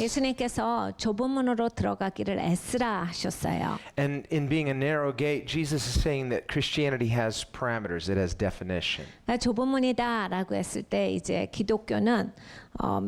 예수님께서 좁은 문으로 들어가기를 애쓰라 하셨어요. And in being a narrow gate, Jesus is saying that Christianity has parameters, it has definition. 좁은 문이다라고 했을 때 이제 기독교는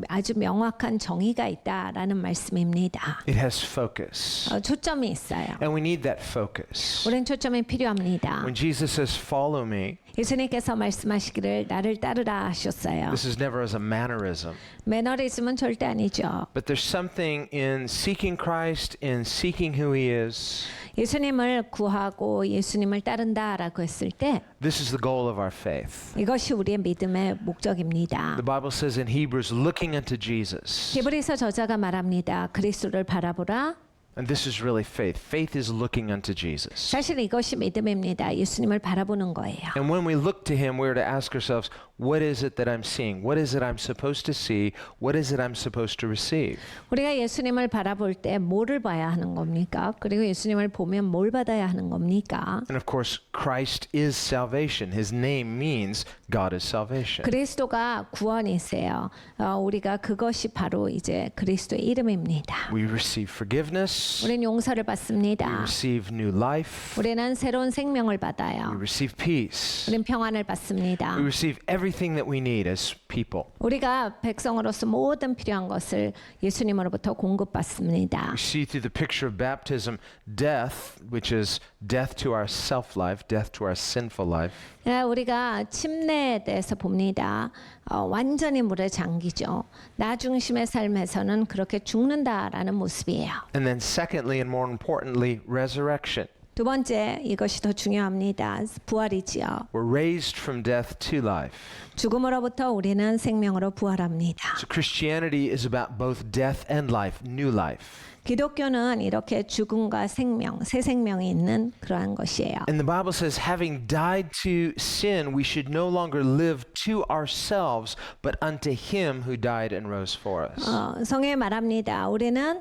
아주 명확한 정의가 있다라는 말씀입니다. It has focus. 초점이 있어요. And we need that focus. 우리는 초점이 필요합니다. When Jesus says, follow me, 예수님께서 말씀하시기를 나를 따르라 하셨어요. this is never as a mannerism. 매너리즘은 절대 아니죠. But there's something in seeking Christ, in seeking who He is. 예수님을 구하고 예수님을 따른다라고 했을 때 This is the goal of our faith. 이것이 우리의 믿음의 목적입니다. The Bible says in Hebrews, looking unto Jesus. 히브리서 저자가 말합니다. 그리스도를 바라보라. And this is really faith. Faith is looking unto Jesus. 사실 이것이 믿음입니다. 예수님을 바라보는 거예요. And when we look to Him, we're to ask ourselves, what is it that I'm seeing? What is it I'm supposed to see? What is it I'm supposed to receive? 우리가 예수님을 바라볼 때 뭐를 봐야 하는 겁니까? 그리고 예수님을 보면 뭘 받아야 하는 겁니까? And of course, Christ is salvation. His name means God is salvation. 그리스도가 구원이세요. 우리가 그것이 바로 이제 그리스도의 이름입니다. We receive forgiveness. 우리는 용서를 We 받습니다. receive new life. 우리는 새로운 생명을 We 받아요. receive peace. 우리는 평안을 받습니다. We receive everything that we need as people. 우리가 백성으로서 모든 필요한 것을 예수님으로부터 공급받습니다. We see through the picture of baptism death, which is death to our self-life, death to our sinful life. 우리가 침례에 대해서 봅니다. 완전히 물에 잠기죠. 나 중심의 삶에서는 그렇게 죽는다라는 모습이에요. And then secondly and more importantly, resurrection. 두 번째, 이것이 더 중요합니다. 부활이지요. We're raised from death to life. 죽음으로부터 우리는 생명으로 부활합니다. So Christianity is about both death and life, new life. 기독교는 이렇게 죽음과 생명, 새 생명이 있는 그러한 것이에요. And the Bible says, having died to sin, we should no longer live to ourselves, but unto Him who died and rose for us. 성경에 말합니다. 우리는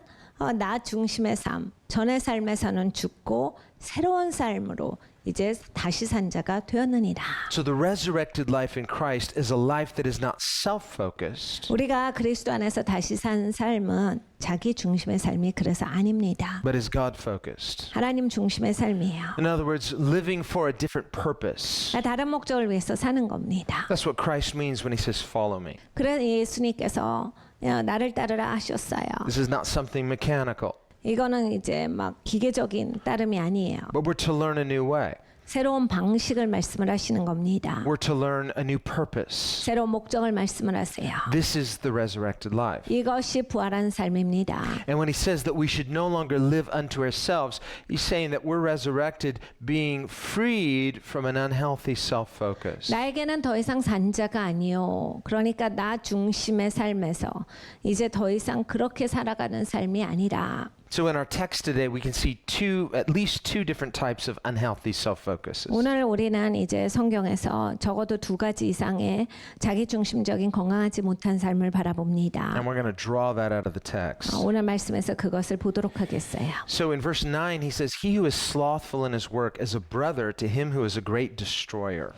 나 중심의 삶, 전의 삶에서는 죽고 새로운 삶으로 이제 다시 산 자가 되었느니라. So the resurrected life in Christ is a life that is not self-focused, 우리가 그리스도 안에서 다시 산 삶은 자기 중심의 삶이 그래서 아닙니다. but is God-focused. 하나님 중심의 삶이에요. In other words, living for a different purpose. 다른 목적을 위해서 사는 겁니다. That's what Christ means when He says, follow me. 그래서 예수님께서 나를 따르라 하셨어요. This is not something mechanical, 이거는 이제 막 기계적인 따름이 아니에요. but we're to learn a new way. 새로운 방식을 말씀을 하시는 겁니다. We're to learn a new purpose. 새로운 목적을 말씀을 하세요. This is the resurrected life. 이것이 부활한 삶입니다. And when He says that we should no longer live unto ourselves, He's saying that we're resurrected being freed from an unhealthy self-focus. 나에게는 더 이상 산자가 아니요. 그러니까 나 중심의 삶에서 이제 더 이상 그렇게 살아가는 삶이 아니라. So in our text today, we can see at least two different types of unhealthy self-focuses. 오늘 우리는 이제 성경에서 적어도 두 가지 이상의 자기 중심적인 건강하지 못한 삶을 바라봅니다. And we're going to draw that out of the text. 오늘 말씀에서 그것을 보도록 하겠어요. So in verse 9, he says, He who is slothful in his work is a brother to him who is a great destroyer.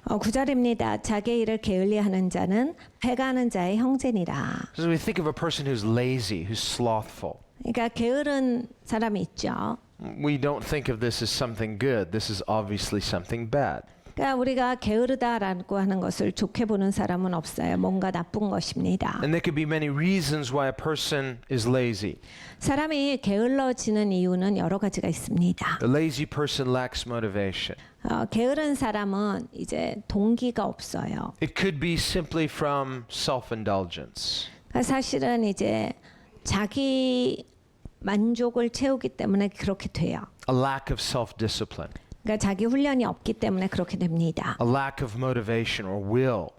9절입니다. 자기 일을 게을리하는 자는 패가하는 자의 형제니라. So we think of a person who's lazy, who's slothful. 그러니까 게으른 사람이 있죠. We don't think of this as something good. This is obviously something bad. 그러니까 우리가 게으르다라고 하는 것을 좋게 보는 사람은 없어요. 뭔가 나쁜 것입니다. And there could be many reasons why a person is lazy. 사람이 게을러지는 이유는 여러 가지가 있습니다. The lazy person lacks motivation. 게으른 사람은 이제 동기가 없어요. It could be simply from self-indulgence. 그러니까 사실은 이제 자기 만족을 채우기 때문에 그렇게 돼요. A lack of self-discipline. 그러니까 자기 훈련이 없기 때문에 그렇게 됩니다. A lack of motivation or will.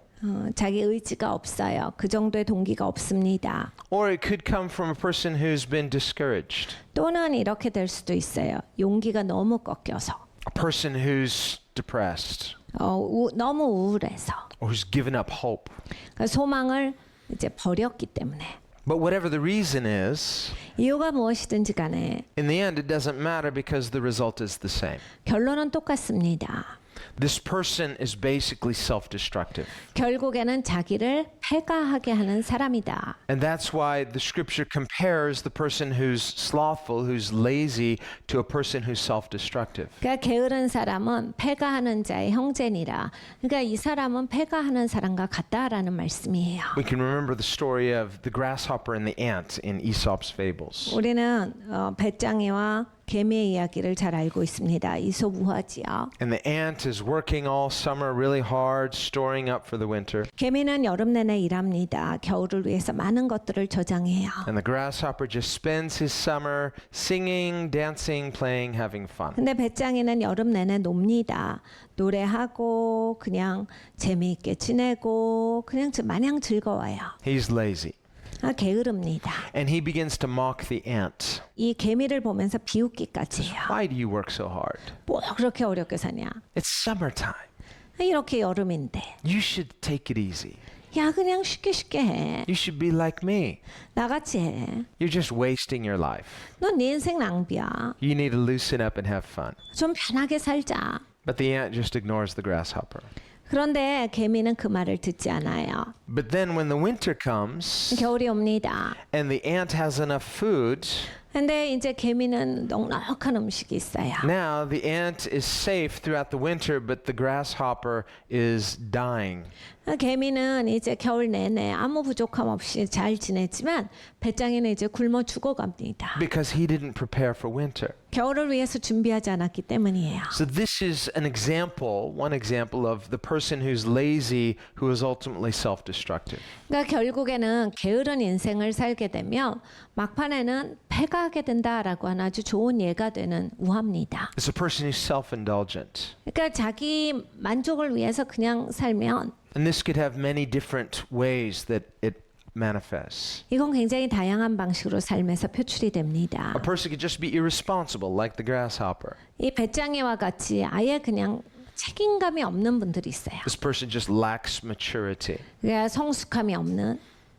자기 의지가 없어요. 그 정도의 동기가 없습니다. Or it could come from a person who's been discouraged. 또는 이렇게 될 수도 있어요. 용기가 너무 꺾여서. A person who's depressed. 너무 우울해서. Or who's given up hope. 그러니까 소망을 이제 버렸기 때문에. But whatever the reason is, 이유가 무엇이든지 간에 in the end it doesn't matter because the result is the same. 결론은 똑같습니다. This person is basically self-destructive. 결국에는 자기를 폐가하게 하는 사람이다. And that's why the scripture compares the person who's slothful, who's lazy, to a person who's self-destructive. 그러니까 게으른 사람은 폐가하는 자의 형제니라. 그러니까 이 사람은 폐가하는 사람과 같다라는 말씀이에요. We can remember the story of the grasshopper and the ant in Aesop's fables. 우리는 배짱이와 개미의 이야기를 잘 알고 있습니다. 이솝 우화지요. And the ant is working all summer really hard, storing up for the winter. 개미는 여름 내내 일합니다. 겨울을 위해서 많은 것들을 저장해요. And the grasshopper just spends his summer singing, dancing, playing, having fun. 근데 배짱이는 여름 내내 놉니다. 노래하고 그냥 재미있게 지내고 그냥 마냥 즐거워요. He's lazy. 게으릅니다. And he begins to mock the ant. 이 개미를 보면서 비웃기까지 해요. Why do you work so hard? 뭐 그렇게 어렵게 사냐? It's summertime. 이렇게 여름인데. You should take it easy. 야 그냥 쉽게 쉽게 해. You should be like me. 나같이 해. You're just wasting your life. 넌 네 인생 낭비야. You need to loosen up and have fun. 좀 편하게 살자. But the ant just ignores the grasshopper. 그런데 개미는 그 말을 듣지 않아요. But then when the winter comes 겨울이 옵니다. and the ant has enough food, 근데 이제 개미는 넉넉한 음식이 있어요. now the ant is safe throughout the winter, but the grasshopper is dying. 개미는 이제 겨울 내내 아무 부족함 없이 잘 지냈지만 배짱이는 이제 굶어 죽어갑니다. Because he didn't prepare for winter. 겨울을 위해서 준비하지 않았기 때문이에요. So this is an example, one example of the person who's lazy who is ultimately self-destructive. 그러니까 결국에는 게으른 인생을 살게 되면 막판에는 폐가하게 된다라고 하는 아주 좋은 예가 되는 우화입니다. It's a person who's self-indulgent. 그러니까 자기 만족을 위해서 그냥 살면 And this could have many different ways that it manifests. 이건 굉장히 다양한 방식으로 삶에서 표출이 됩니다. A person could just be irresponsible like the grasshopper. 이 배짱이와 같이 아예 그냥 책임감이 없는 분들이 있어요. This person just lacks maturity. 그러니까 성숙함이 없는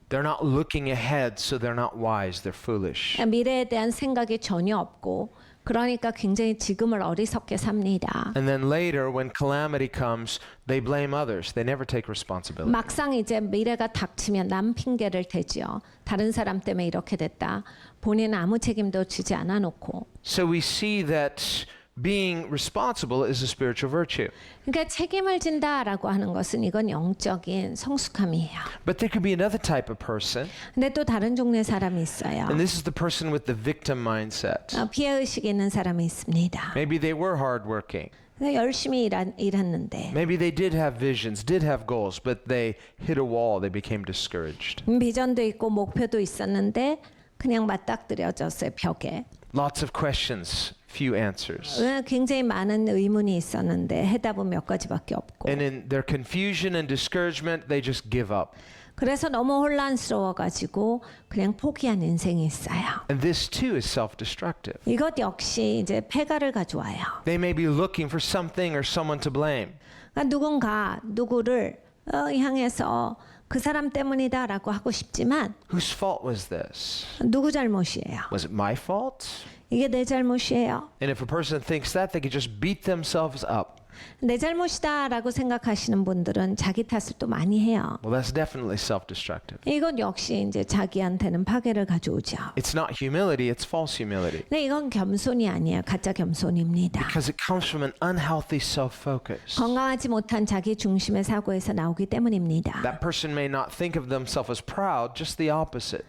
They're not looking ahead, so they're not wise, they're foolish. 미래에 대한 생각이 전혀 없고 그러니까 굉장히 지금을 어리석게 삽니다. And then later, when calamity comes, they blame others. They never take responsibility. 막상 이제 미래가 닥치면 남 핑계를 대지요. 다른 사람 때문에 이렇게 됐다. 본인은 아무 책임도 지지 않아 놓고. So we see that being responsible is a spiritual virtue. 그러니까 책임을 진다라고 하는 것은 이건 영적인 성숙함이에요. But there could be another type of person, 근데 또 다른 종류의 사람이 있어요. and this is the person with the victim mindset. 피해 의식이 있는 사람이 있습니다. Maybe they were hardworking. 열심히 일했는데 Maybe they did have visions, did have goals, but they hit a wall. They became discouraged. 비전도 있고 목표도 있었는데 그냥 맞닥뜨려졌어요 벽에. Lots of questions, few answers. 굉장히 많은 의문이 있었는데 해답은 몇 가지밖에 없고. And in their confusion and discouragement, they just give up. 그래서 너무 혼란스러워가지고 그냥 포기한 인생이 있어요. And this too is self-destructive. 이것 역시 이제 폐가를 가져와요. They may be looking for something or someone to blame. 그러니까 누군가 누구를 향해서 그 사람 때문이다라고 하고 싶지만 Whose fault was this? 누구 잘못이에요? Was it my fault? 이게 내 잘못이에요? And if a person thinks that, they could just beat themselves up. 내 잘못이다라고 생각하시는 분들은 자기 탓을 또 많이 해요. Well, that's definitely self-destructive. 이건 역시 이제 자기한테는 파괴를 가져오죠. It's not humility, it's false humility. 근데 이건 겸손이 아니에요. 가짜 겸손입니다. Because it comes from an unhealthy self-focus. 건강하지 못한 자기 중심의 사고에서 나오기 때문입니다. That person may not think of themselves as proud, just the opposite.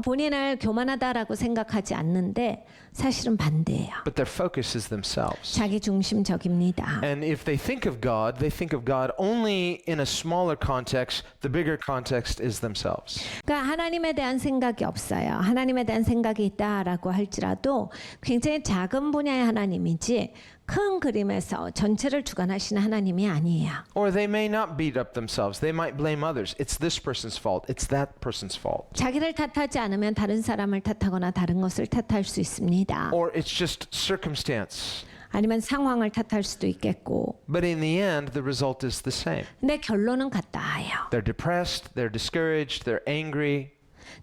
본인을 교만하다라고 생각하지 않는데 사실은 반대예요. But their focus is themselves. 자기 중심적입니다. And if they think of God, they think of God only in a smaller context. The bigger context is themselves. 그러니까 하나님에 대한 생각이 없어요. 하나님에 대한 생각이 있다라고 할지라도 굉장히 작은 분야의 하나님이지 큰 그림에서 전체를 주관하시는 하나님이 아니에요. Or they may not beat up themselves. They might blame others. It's this person's fault. It's that person's fault. 자기를 탓하지 않으면 다른 사람을 탓하거나 다른 것을 탓할 수 있습니다. Or it's just circumstance. 아니면 상황을 탓할 수도 있겠고. But in the end, the result is the same. 근데 결론은 같다예요. They're depressed, they're discouraged, they're angry.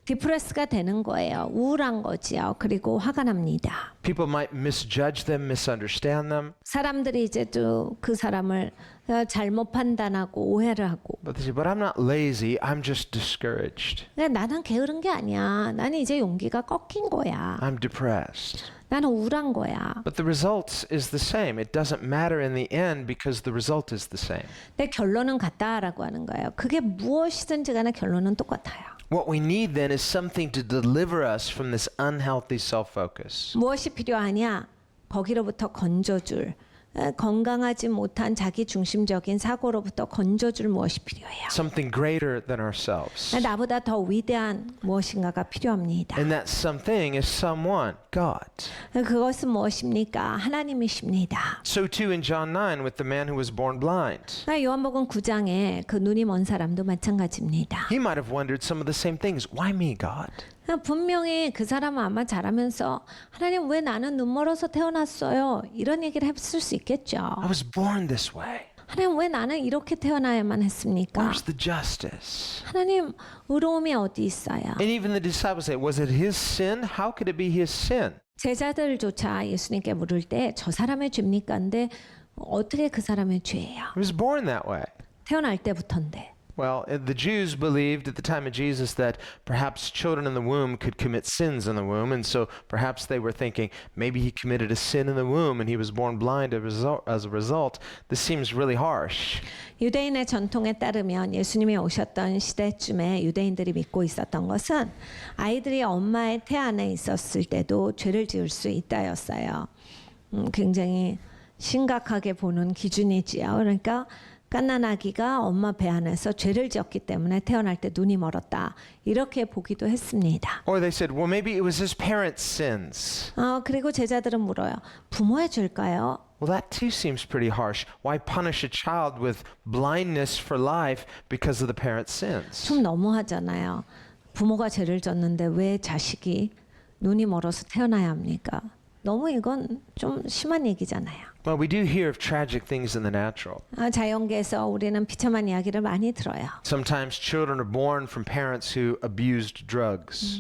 디프레스가 되는 거예요. 우울한 거지요. 그리고 화가 납니다. People might misjudge them, misunderstand them. 사람들이 이제 또 그 사람을 잘못 판단하고 오해를 하고 But they say, but I'm not lazy, I'm just discouraged. 나는 게으른 게 아니야. 나는 이제 용기가 꺾인 거야. I'm depressed. 나는 우울한 거야. But the result is the same. It doesn't matter in the end because the result is the same. 내 결론은 같다라고 하는 거예요. 그게 무엇이든지 간에 결론은 똑같아요. What we need then is something to deliver us from this unhealthy self-focus. 무엇이 필요하냐? 거기로부터 건져줄 건강하지 못한 자기 중심적인 사고로부터 건져줄 무엇이 필요해요. Something greater than ourselves. 나보다 더 위대한 무엇인가가 필요합니다. And that something is someone, God. 그것은 무엇입니까? 하나님이십니다. So too in John 9 with the man who was born blind. 요한복음 9장에 그 눈이 먼 사람도 마찬가지입니다. He might have wondered some of the same things. Why me, God? 분명히 그 사람은 아마 자라면서 하나님 왜 나는 눈 멀어서 태어났어요? 이런 얘기를 했을 수 있겠죠. I was born this way. 하나님 왜 나는 이렇게 태어나야만 했습니까? Where's the justice? 하나님 의로움이 어디 있어요? And even the disciples say, was it his sin? How could it be his sin? 제자들조차 예수님께 물을 때 저 사람의 죄입니까? 근데 어떻게 그 사람의 죄예요? He was born that way. 태어날 때부터인데. Well, the Jews believed at the time of Jesus that perhaps children in the womb could commit sins in the womb, and so perhaps they were thinking maybe he committed a sin in the womb and he was born blind as a result. This seems really harsh. 유대인의 전통에 따르면 예수님이 오셨던 시대쯤에 유대인들이 믿고 있었던 것은 아이들이 엄마의 태 안에 있었을 때도 죄를 지을 수 있다였어요. 굉장히 심각하게 보는 기준이지요. 그러니까 갓난아기가 엄마 배 안에서 죄를 지었기 때문에 태어날 때 눈이 멀었다. 이렇게 보기도 했습니다. Or they said, well, maybe it was his parents' sins. 그리고 제자들은 물어요. 부모의 죄일까요? Well, that too seems pretty harsh. Why punish a child with blindness for life because of the parents' sins? 좀 너무하잖아요. 부모가 죄를 졌는데 왜 자식이 눈이 멀어서 태어나야 합니까? 너무 이건 좀 심한 얘기잖아요. Well, we do hear of tragic things in the natural. 자연계에서 우리는 비참한 이야기를 많이 들어요. Sometimes children are born from parents who abused drugs.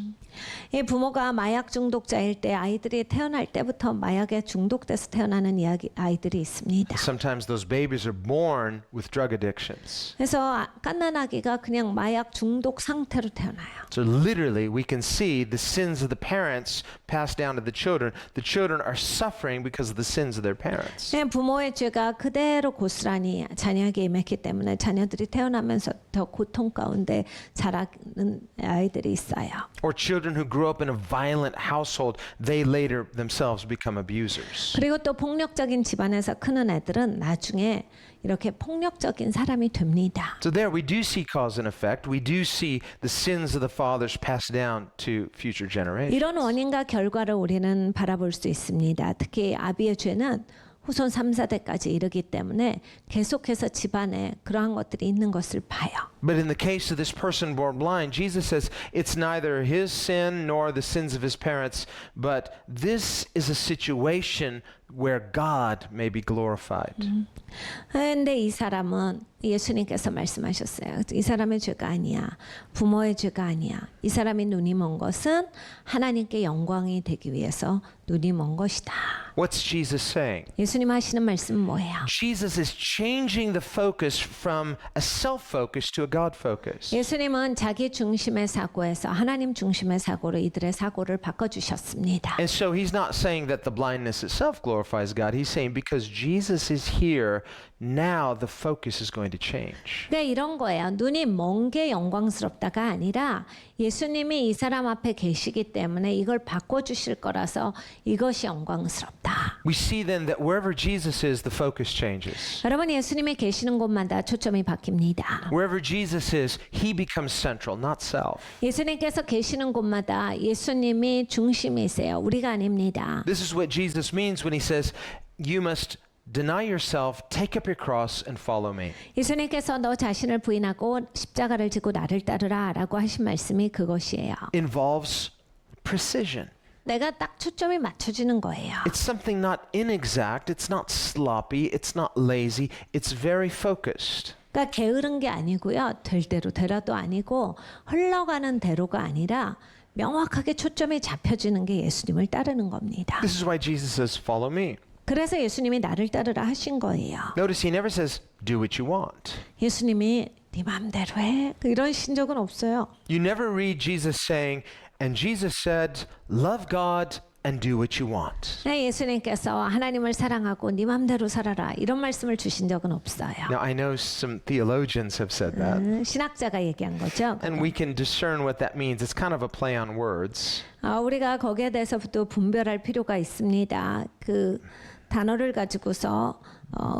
이 부모가 마약 중독자일 때 아이들이 태어날 때부터 마약에 중독돼서 태어나는 아이들이 있습니다. Sometimes those babies are born with drug addictions. 그래서 갓난아기가 그냥 마약 중독 상태로 태어나요. So literally we can see the sins of the parents passed down to the children. The children are suffering because of the sins of their parents. 부모의 죄가 그대로 고스란히 자녀에게 임했기 때문에 자녀들이 태어나면서 더 고통 가운데 자라는 아이들이 있어요. Or children who grew up in a violent household, they later themselves become abusers. 그리고 또 폭력적인 집안에서 크는 애들은 나중에 이렇게 폭력적인 사람이 됩니다. So there we do see cause and effect. We do see the sins of the fathers passed down to future generations. 이런 원인과 결과를 우리는 바라볼 수 있습니다. 특히 아비의 죄는 후손 3, 4대까지 이르기 때문에 계속해서 집안에 그러한 것들이 있는 것을 봐요. But in the case of this person born blind, Jesus says it's neither his sin nor the sins of his parents, but this is a situation where God may be glorified. 근데 이 사람은 예수님께서 말씀하셨어요. 이 사람의 죄가 아니야. 부모의 죄가 아니야. 이 사람이 눈이 먼 것은 하나님께 영광이 되기 위해서 눈이 먼 것이다. What's Jesus saying? 예수님 하시는 말씀은 뭐예요? Jesus is changing the focus from a self-focus to a God focus. 예수님은 자기 중심의 사고에서 하나님 중심의 사고로 이들의 사고를 바꿔주셨습니다. And so he's not saying that the blindness itself glorifies God. He's saying because Jesus is here, now the focus is going to change. 네, 이런 거예요. 눈이 먼 게 영광스럽다가 아니라 예수님이 이 사람 앞에 계시기 때문에 이걸 바꿔주실 거라서 이것이 영광스럽다. We see then that wherever Jesus is, the focus changes. 여러분, 예수님이 계시는 곳마다 초점이 바뀝니다. Wherever Jesus is, he becomes central, not self. 예수님께서 계시는 곳마다 예수님이 중심이세요. 우리가 아닙니다. This is what Jesus means when he says, you must deny yourself, take up your cross and follow me. 예수님께서 너 자신을 부인하고 십자가를 지고 나를 따르라 라고 하신 말씀이 그것이에요. Involves precision. 내가 딱 초점이 맞춰지는 거예요. It's something not inexact, it's not sloppy, it's not lazy, it's very focused. 그러니까 게으른 게 아니고요. 될 대로 되라도 아니고 흘러가는 대로가 아니라 명확하게 초점이 잡혀지는 게 예수님을 따르는 겁니다. This is why Jesus says, "Follow me." 그래서 예수님이 나를 따르라 하신 거예요. Notice he never says, "Do what you want." 예수님이 네 마음대로 해 이런 신 적은 없어요. You never read Jesus saying, "And Jesus said, love God and do what you want." 예수님께서 하나님을 사랑하고 네 마음대로 살아라 이런 말씀을 주신 적은 없어요. Now, I know some theologians have said that, 신학자가 얘기한 거죠. and we can discern what that means. It's kind of a play on words. 우리가 거기에 대해서부터 분별할 필요가 있습니다. 그 단어를 가지고서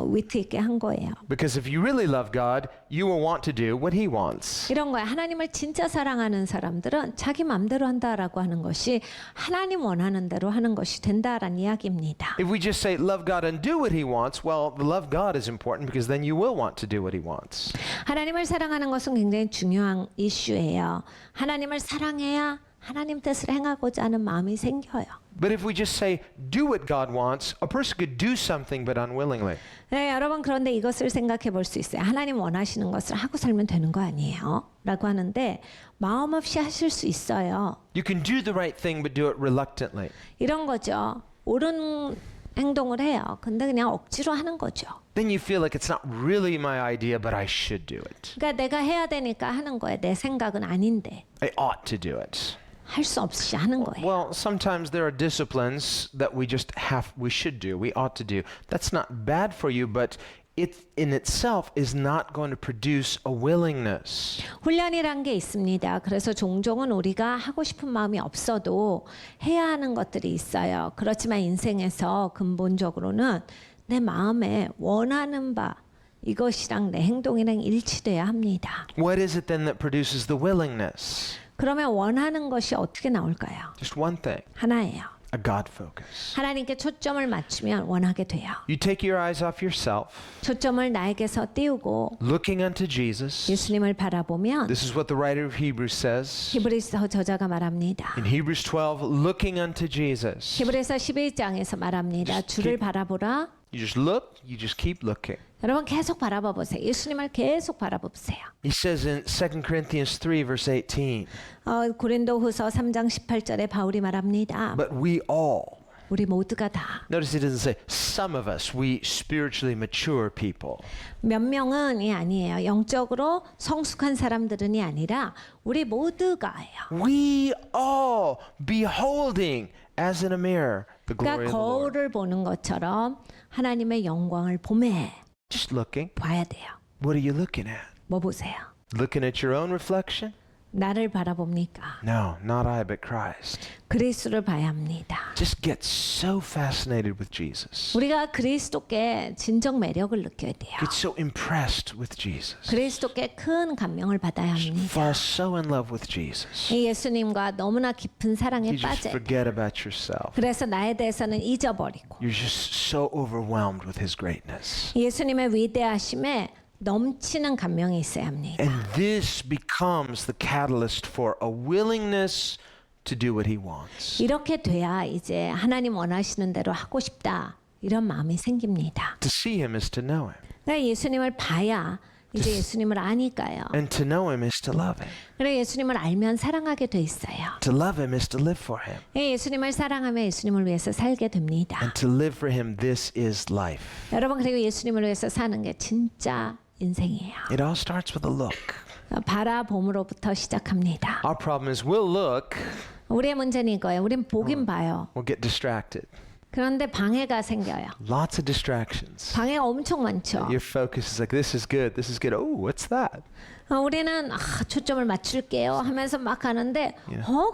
위트 있게 한 거예요. Because if you really love God, you will want to do what he wants. 이런 거야. 하나님을 진짜 사랑하는 사람들은 자기 마음대로 한다라고 하는 것이 하나님 원하는 대로 하는 것이 된다라는 이야기입니다. If we just say love God and do what he wants, well, the love God is important because then you will want to do what he wants. 하나님을 사랑하는 것은 굉장히 중요한 이슈예요. 하나님을 사랑해야 하나님 뜻을 행하고자 하는 마음이 생겨요. But if we just say do what God wants, a person could do something but unwillingly. 네, 여러분 그런데 이것을 생각해 볼 수 있어요. 하나님 원하시는 것을 하고 살면 되는 거 아니에요? 라고 하는데 마음 없이 하실 수 있어요. You can do the right thing but do it reluctantly. 이런 거죠. 옳은 행동을 해요. 근데 그냥 억지로 하는 거죠. Then you feel like it's not really my idea, but I should do it. 그러니까 내가 해야 되니까 하는 거예요. 내 생각은 아닌데 I ought to do it. 할 수 없이 하는 거예요. Well, sometimes there are disciplines that we should do, we ought to do. That's not bad for you, but it in itself is not going to produce a willingness. 훈련이란 게 있습니다. 그래서 종종은 우리가 하고 싶은 마음이 없어도 해야 하는 것들이 있어요. 그렇지만 인생에서 근본적으로는 내 마음에 원하는 바 이것이랑 내 행동이랑 일치돼야 합니다. What is it then that produces the willingness? 그러면 원하는 것이 어떻게 나올까요? Just one thing, 하나예요. a God focus. 하나님께 초점을 맞추면 원하게 돼요. You take your eyes off yourself, 초점을 나에게서 띄우고 looking unto Jesus. 예수님을 바라보면 This is what the writer of Hebrews says. 히브리서 저자가 말합니다. In Hebrews 12, looking unto Jesus. 히브리서 11장에서 말합니다. 주를 바라보라. You just look, you just keep looking. 여러분 계속 바라봐 보세요. 예수님을 계속 바라봐 보세요. He says in 2 Corinthians 3, verse 18, 고린도후서 3장 18절에 바울이 말합니다. but we all, 우리 모두가 다. notice it doesn't say some of us, we spiritually mature people. 몇 명은이 아니에요. 영적으로 성숙한 사람들은이 아니라 우리 모두가예요. We all beholding as in a mirror the glory 그러니까 of the Lord. 거울을 보는 것처럼 하나님의 영광을 보매 Just looking. 봐야 돼요. What are you looking at? 뭐 보세요? Looking at your own reflection? 나를 바라봅니까? No, not I, but Christ. 그리스도를 봐야 합니다. Just get so fascinated with Jesus. 우리가 그리스도께 진정 매력을 느껴야 돼요. Get so impressed with Jesus. 그리스도께 큰 감명을 받아야 합니다. Fall so in love with Jesus. 이 예수님과 너무나 깊은 사랑에 You just 빠져요. forget about yourself. 그래서 나에 대해서는 잊어버리고 You're just so overwhelmed with His greatness. 예수님의 위대하심에 넘치는 감명이 있어야 합니다. And this becomes the catalyst for a willingness to do what He wants. 이렇게 돼야 이제 하나님 원하시는 대로 하고 싶다 이런 마음이 생깁니다. To see Him is to know Him. 그러니까 예수님을 봐야 이제 예수님을 아니까요. And to know Him is to love Him. 그래 예수님을 알면 사랑하게 돼 있어요. To love Him is to live for Him. 예수님을 사랑하며 예수님을 위해서 살게 됩니다. And to live for Him, this is life. 여러분 그리고 예수님을 위해서 사는 게 진짜 인생이에요. It all starts with a look. 바라봄으로부터 시작합니다. Our problem is we'll look, 우리의 문제는 이거예요. 우린 보긴 봐요. we'll get distracted. 그런데 방해가 생겨요. Lots of distractions. 방해가 엄청 많죠. Your focus is like, this is good, this is good. Oh, what's that? 우리는 초점을 맞출게요 하면서 막 하는데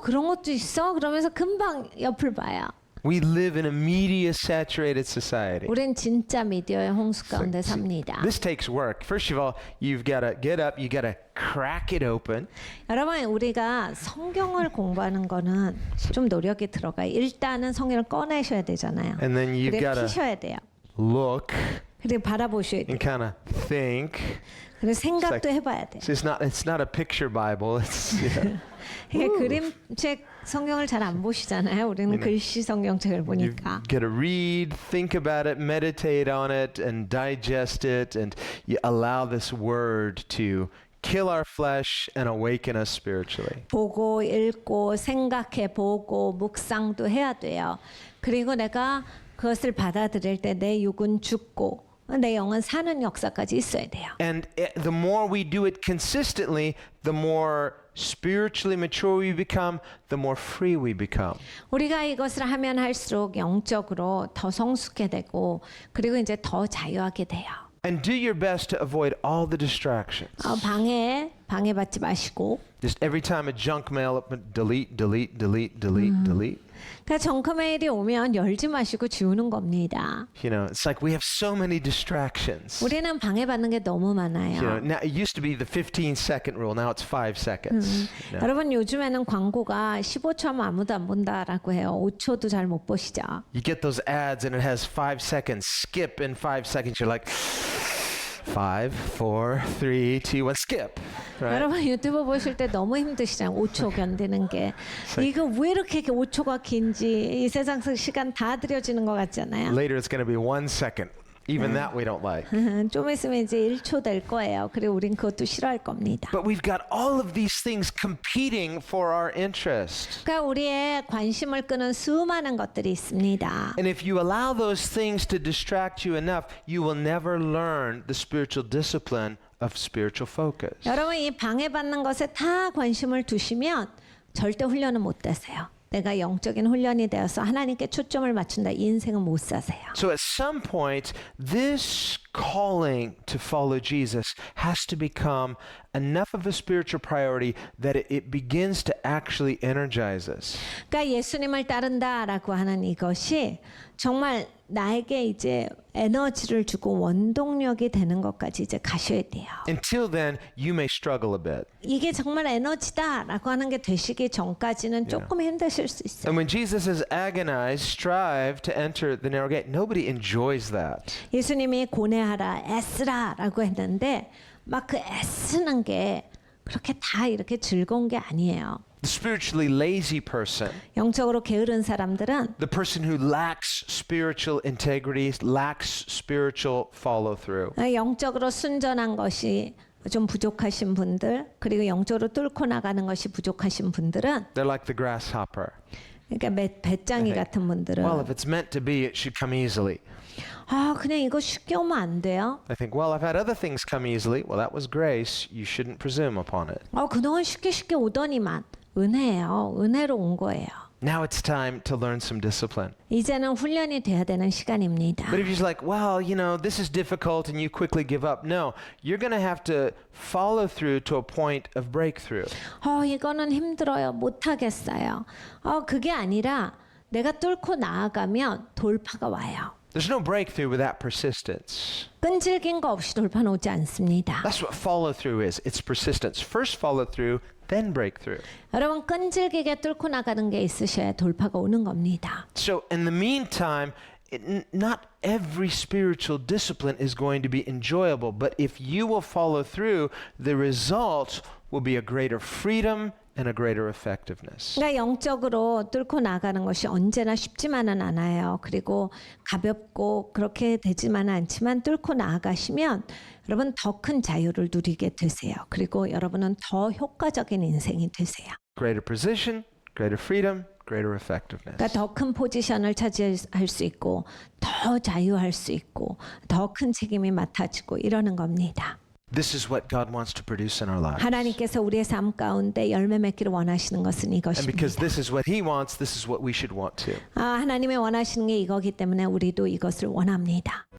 그런 것도 있어? 그러면서 금방 옆을 봐요. We live in a media-saturated society. 우린 진짜 미디어의 홍수 가운데 삽니다. This takes work. First of all, you've got to get up, you got to crack it open. 여러분 우리가 성경을 공부하는 거는 좀 노력이 들어가요. 일단은 성경을 꺼내셔야 되잖아요. And then you've 그리고 got to 피셔야 돼요. look 그리고 바라보셔야 돼요. and kind of think. 그리고 생각도 해봐야 돼요. So it's not a picture Bible. It's 이게 그림책 성경을 잘 안 보시잖아요. 우리는 글씨 성경책을 You 보니까. get to read, think about it, meditate on it, and digest it, and you allow this word to kill our flesh and awaken us spiritually. 보고 읽고 생각해 보고 묵상도 해야 돼요. 그리고 내가 그것을 받아들일 때 내 육은 죽고 내 영은 사는 역사까지 있어야 돼요. And the more we do it consistently, the more spiritually mature we become, the more free we become. 우리가 이것을 하면 할수록 영적으로 더 성숙해 되고 그리고 이제 더 자유하게 돼요. And do your best to avoid all the distractions. 방해받지 마시고. Just every time a junk mail up, delete, delete, delete, delete, delete. 그러니까 정크메일이 오면 열지 마시고 지우는 겁니다. You know, it's like we have so many distractions. 우리는 방해받는 게 너무 많아요. You know, now it used to be the 15-second rule. Now it's 5 seconds. You know? 여러분 요즘에는 광고가 15초 하면 아무도 안 본다라고 해요. 5초도 잘 못 보시죠. You get those ads and it has 5 seconds. Skip in 5 seconds. You're like 5, 4, 3, 2, 1, skip. Right? 여러분 유튜브 보실 때 너무 힘드시잖아요. 5초 견디는 게. 이거 왜 이렇게 5초가 긴지 이 세상 시간 다 들여지는 것 같잖아요. Later it's going to be 1 second. Even that we don't like. 좀 있으면 이제 1초 될 거예요. 그리고 우린 그것도 싫어할 겁니다. But we've got all of these things competing for our interest. 그러니까 우리의 관심을 끄는 수많은 것들이 있습니다. And if you allow those things to distract you enough, you will never learn the spiritual discipline of spiritual focus. 여러분 이 방해받는 것에 다 관심을 두시면 절대 훈련은 못 되세요. 내가 영적인 훈련이 되어서 하나님께 초점을 맞춘다. 이 인생은 못 사세요. So at some point, this calling to follow Jesus has to become enough of a spiritual priority that it begins to actually energize us. 그러니까 예수님을 따른다라고 하는 이것이 정말 나에게 이제 에너지를 주고 원동력이 되는 것까지 이제 가셔야 돼요. Until then, you may struggle a bit. 이게 정말 에너지다라고 하는 게 되시기 전까지는 조금 힘드실 수 있어요. And when Jesus says agonize, strive to enter the narrow gate, nobody enjoys that. 예수님이 고뇌하라, 애쓰라라고 했는데 막 그 애쓰는 게 그렇게 다 이렇게 즐거운 게 아니에요. The spiritually lazy person, 영적으로 게으른 사람들은 the person who lacks spiritual integrity, lacks spiritual follow through. 영적으로 순전한 것이 좀 부족하신 분들 그리고 영적으로 뚫고 나가는 것이 부족하신 분들은 They're like the grasshopper. 그러니까 배짱이 같은 분들은 Well, if it's meant to be, it should come easily. 그냥 이거 쉽게 오면 안 돼요? I think, well, I've had other things come easily. Well, that was grace. You shouldn't presume upon it. 그동안 쉽게 오더니만 은혜예요. 은혜로 온 거예요. Now it's time to learn some discipline. 이제는 훈련이 돼야 되는 시간입니다. But if you're like, well, you know, this is difficult and you quickly give up. No, you're going to have to follow through to a point of breakthrough. 이거는 힘들어요. 못하겠어요. 그게 아니라 내가 뚫고 나아가면 돌파가 와요. There's no breakthrough without persistence. 끈질긴 거 없이 돌파는 오지 않습니다. That's what follow through is. It's persistence. First follow through, then breakthrough. 여러분 끈질기게 뚫고 나가는 게 있으셔야 돌파가 오는 겁니다. So in the meantime, not every spiritual discipline is going to be enjoyable, but if you will follow through, the result will be a greater freedom and a greater effectiveness. 그러니까 영적으로 뚫고 나가는 것이 언제나 쉽지만은 않아요. 그리고 가볍고 그렇게 되지만은 않지만 뚫고 나아가시면 여러분 더 큰 자유를 누리게 되세요. 그리고 여러분은 더 효과적인 인생이 되세요. Greater position, greater freedom, greater effectiveness. 그러니까 더 큰 포지션을 차지할 수 있고 더 자유할 수 있고 더 큰 책임이 맡아지고 이러는 겁니다. This is what God wants to produce in our lives. 하나님께서 우리의 삶 가운데 열매 맺기를 원하시는 것은 And because 이것입니다. this is what He wants, this is what we should want too. 하나님의 원하시는 게 이거기 때문에 우리도 이것을 원합니다.